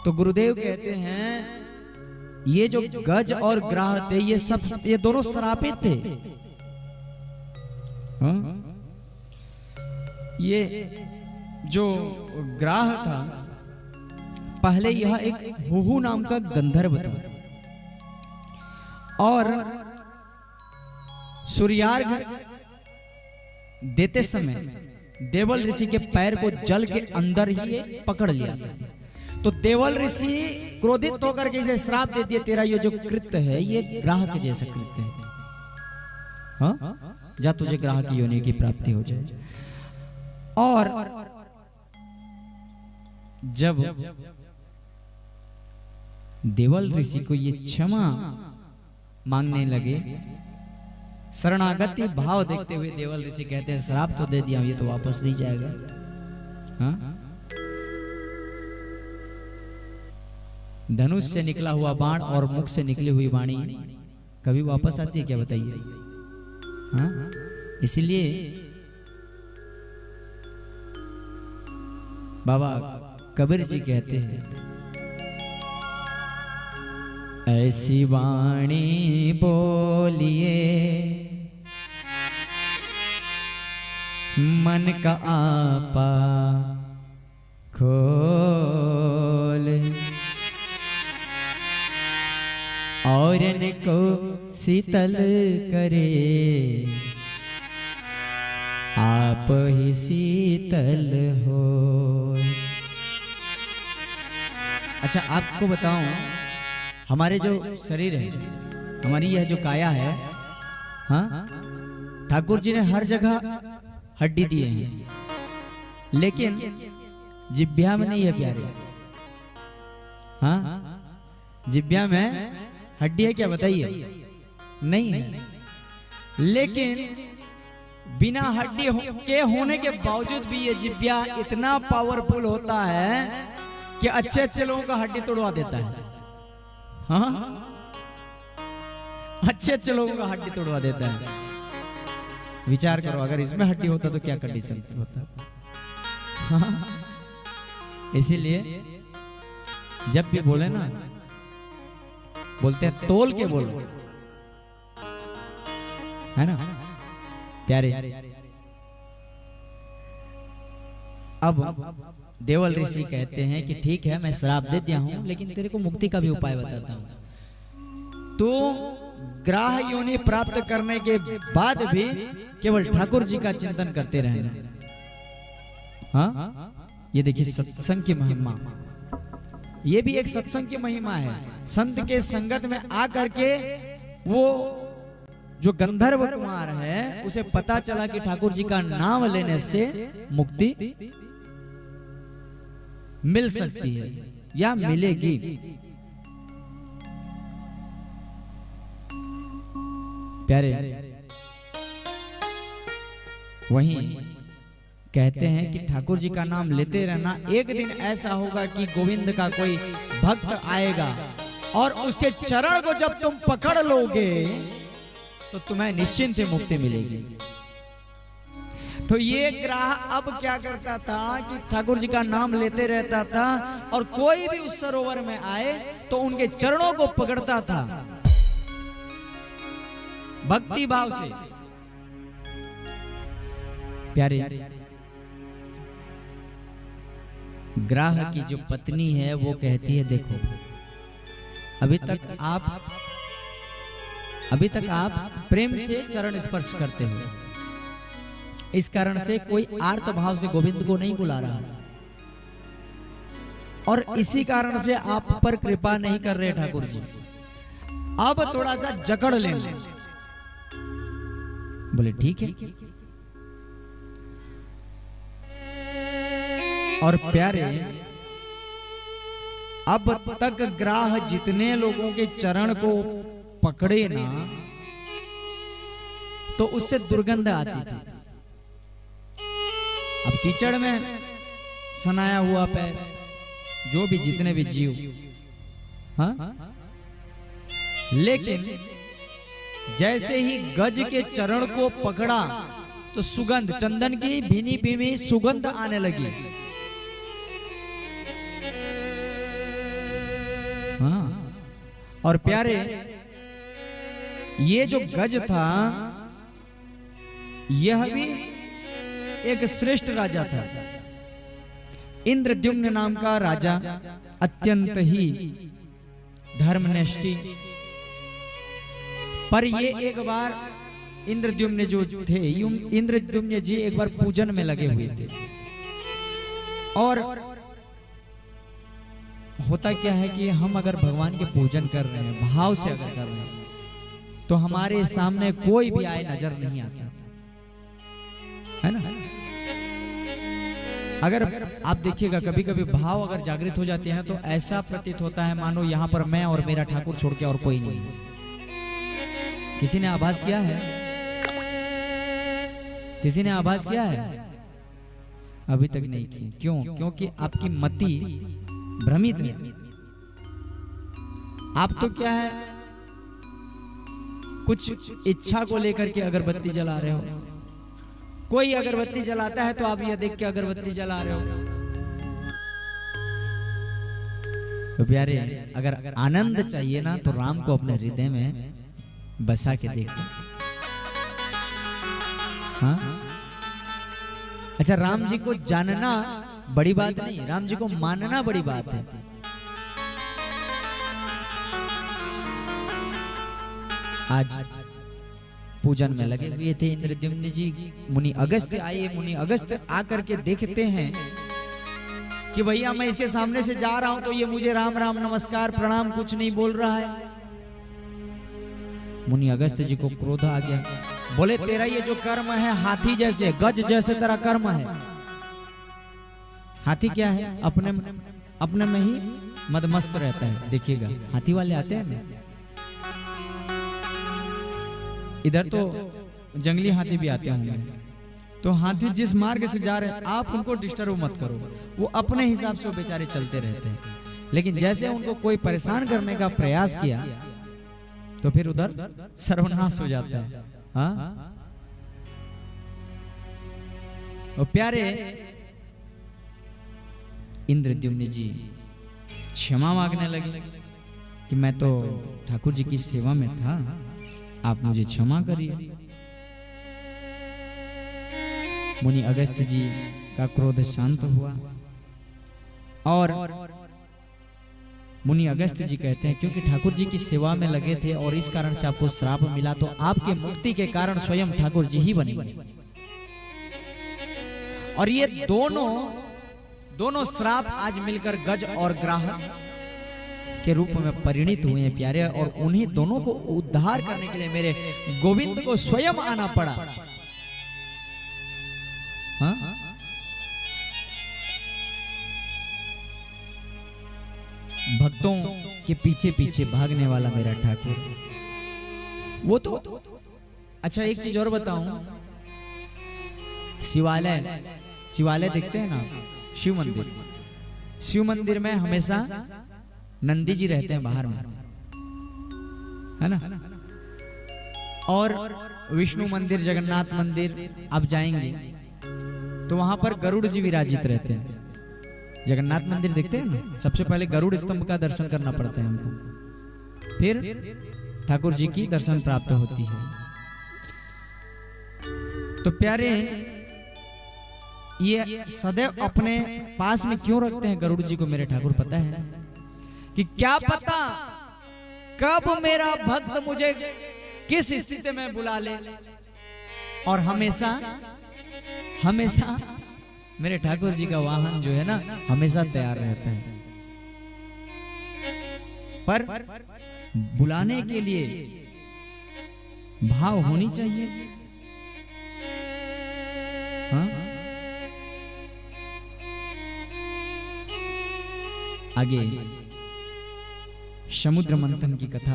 तो गुरुदेव कहते हैं ये जो गज और ग्राह थे ये दोनों श्रापित थे। हाँ? ये जो ग्राह था पहले यह एक हुहु नाम का गंधर्व था और सूर्यार्घ देते समय देवल ऋषि के पैर को जल के अंदर ही पकड़ लिया था। तो देवल ऋषि क्रोधित होकर के इसे श्राप दे दिए, तेरा ये जो कृत्य है ये ग्राह के जैसा कृत्य है। हाँ? जा तुझे ग्राह की योनि की प्राप्ति हो जाए। और जब देवल ऋषि को ये क्षमा मांगने लगे, शरणागति भाव देखते हुए देवल ऋषि कहते हैं श्राप तो दे दिया, ये तो वापस नहीं जाएगा। हाँ? धनुष से निकला हुआ बाण और मुख से निकली हुई वाणी कभी वापस आती है क्या, बताइए? हाँ? इसलिए बाबा कबीर जी कहते हैं ऐसी वाणी बोलिए मन का आपा खोल, औरन को शीतल करे आप ही शीतल हो। अच्छा आपको बताऊं, हमारे जो शरीर है, हमारी यह जो काया है, हाँ, ठाकुर जी ने हर जगह हड्डी दिए हैं, लेकिन जिब्या में नहीं है प्यारे। हाँ, जिब्या में हड्डी है क्या, बताइए? नहीं है। लेकिन बिना हड्डी के होने के बावजूद भी ये जिब्या इतना पावरफुल होता है कि अच्छे अच्छे लोगों का हड्डी तोड़वा देता है। हाँ, अच्छे अच्छे लोगों का हड्डी तोड़वा देता है। विचार करो, अगर इसमें हड्डी होता तो क्या कंडीशन होता। हाँ? इसीलिए जब भी बोले ना, बोलते हैं तोल के बोलो, है ना प्यारे। अब देवल ऋषि कहते हैं कि ठीक है मैं श्राप दे दिया हूं, लेकिन तेरे को मुक्ति का भी उपाय बताता हूं। तो ग्राह योनि प्राप्त करने के बाद भी केवल ठाकुर जी का चिंतन करते रहना। हाँ, ये देखिए सत्संग की महिमा, ये भी एक सत्संग की महिमा है। संत के संगत में आकर के वो जो गंधर्व कुमार है उसे पता चला कि ठाकुर जी का नाम लेने से मुक्ति मिल सकती है या मिलेगी। प्यारे, वहीं कहते हैं कि ठाकुर जी का नाम लेते रहना, एक दिन ऐसा होगा कि गोविंद का कोई भक्त आएगा और उसके चरण को जब तुम पकड़ लोगे तो तुम्हें निश्चिंत से मुक्ति मिलेगी। तो ये ग्राह अब क्या करता था कि ठाकुर जी का नाम लेते रहता था और कोई भी उस सरोवर में आए तो उनके चरणों को पकड़ता था भक्ति भाव से। प्यारे, ग्राह की जो पत्नी है वो कहती है देखो अभी तक आप प्रेम से चरण स्पर्श करते हो, इस कारण से कोई आर्त भाव से गोविंद को नहीं बुला रहा और इसी कारण से आप पर कृपा नहीं कर रहे ठाकुर जी। अब थोड़ा सा जकड़ ले। बोले ठीक है। और प्यारे, अब तक ग्राह जितने लोगों के चरण को पकड़े ना तो उससे दुर्गंध आती थी। अब कीचड़ में सनाया हुआ पैर, जो भी जितने भी जीव, हाँ, लेकिन जैसे ही गज के चरण को पकड़ा तो सुगंध, चंदन की भीनी भीनी सुगंध आने लगी। हाँ, और प्यारे ये जो गज था यह भी एक श्रेष्ठ राजा था। इंद्रद्युम्न नाम का राजा अत्यंत ही धर्मनिष्ठ, पर ये एक बार इंद्रद्युम्न जो थे, इंद्रद्युम्न जी एक बार पूजन में लगे हुए थे। और होता क्या है कि हम अगर भगवान के पूजन कर रहे हैं, भाव से अगर कर रहे हैं, तो हमारे सामने कोई भी आए नजर नहीं आता, है ना। अगर आप देखिएगा कभी कभी भाव अगर जागृत हो जाते हैं तो ऐसा प्रतीत होता है मानो यहाँ पर मैं और मेरा ठाकुर छोड़ के और कोई नहीं है। किसी ने आभास किया है? किसी ने आभास किया है? अभी तक नहीं की। क्यों? क्योंकि आपकी मति भ्रमित है। आप तो क्या है, कुछ इच्छा को लेकर के अगरबत्ती जला रहे हो। कोई अगरबत्ती जलाता है तो आप यह देख के अगरबत्ती जला रहे हो। तो प्यारे, अगर आनंद चाहिए ना तो राम को अपने हृदय में बसा के देखो। हाँ? अच्छा, राम जी को जानना बड़ी बात नहीं, राम जी को मानना बड़ी बात है। आज पूजन में लगे हुए थे इंद्रद्युम्न जी। मुनि अगस्त्य आए। मुनि अगस्त्य आकर के देखते हैं कि भैया मैं इसके सामने से जा रहा हूं तो ये मुझे राम राम नमस्कार प्रणाम कुछ नहीं बोल रहा है। मुनि अगस्त्य जी को क्रोध आ गया। बोले तेरा ये जो कर्म है हाथी जैसे, गज जैसे तेरा कर्म है। हाथी क्या है? अपने में ही मदमस्त रहता है। देखिएगा हाथी वाले आते हैं ना, इधर तो जंगली हाथी भी आते होंगे। तो हाथी जिस मार्ग से जा रहे हैं आप उनको डिस्टर्ब मत करो, वो अपने हिसाब से वो बेचारे चलते रहते हैं। लेकिन जैसे उनको कोई परेशान करने का प्रयास किया तो फिर उधर सर्वनाश हो जाता है। हाँ? और प्यारे इंद्रद्युम्न जी क्षमा मांगने लगे कि मैं तो ठाकुर जी की सेवा में था, आप मुझे क्षमा करिए। मुनि अगस्त्य जी का क्रोध शांत हुआ और मुनि अगस्त्य जी कहते हैं क्योंकि ठाकुर जी की सेवा में लगे थे और इस कारण से आपको श्राप मिला, तो आपके मुक्ति के कारण स्वयं ठाकुर जी ही बनेंगे। और ये दोनों श्राप आज मिलकर गज और ग्राहक के रूप में परिणित हुए हैं प्यारे। और उन्हीं दोनों को उद्धार करने के लिए मेरे गोविंद को स्वयं आना पड़ा। हाँ? भक्तों के पीछे पीछे भागने वाला मेरा ठाकुर, वो तो अच्छा। एक चीज और बताऊं, शिवालय देखते हैं ना, शिव मंदिर में हमेशा नंदी जी रहते हैं बाहर में, है ना। और विष्णु मंदिर, जगन्नाथ मंदिर आप जाएंगे तो वहां पर गरुड़ जी विराजित रहते हैं। जगन्नाथ मंदिर देखते हैं ना, सबसे पहले गरुड़ स्तंभ का दर्शन करना पड़ता है हमको, फिर ठाकुर जी की दर्शन प्राप्त होती है। तो प्यारे, ये सदैव अपने पास में क्यों रखते हैं गरुड़ जी को मेरे ठाकुर? पता है कि क्या पता कब मेरा भक्त मुझे किस स्थिति में बुला ले, और हमेशा मेरे ठाकुर जी का वाहन जो है ना हमेशा तैयार रहता है। पर बुलाने के लिए भाव होनी चाहिए। हाँ? आगे समुद्र मंथन की कथा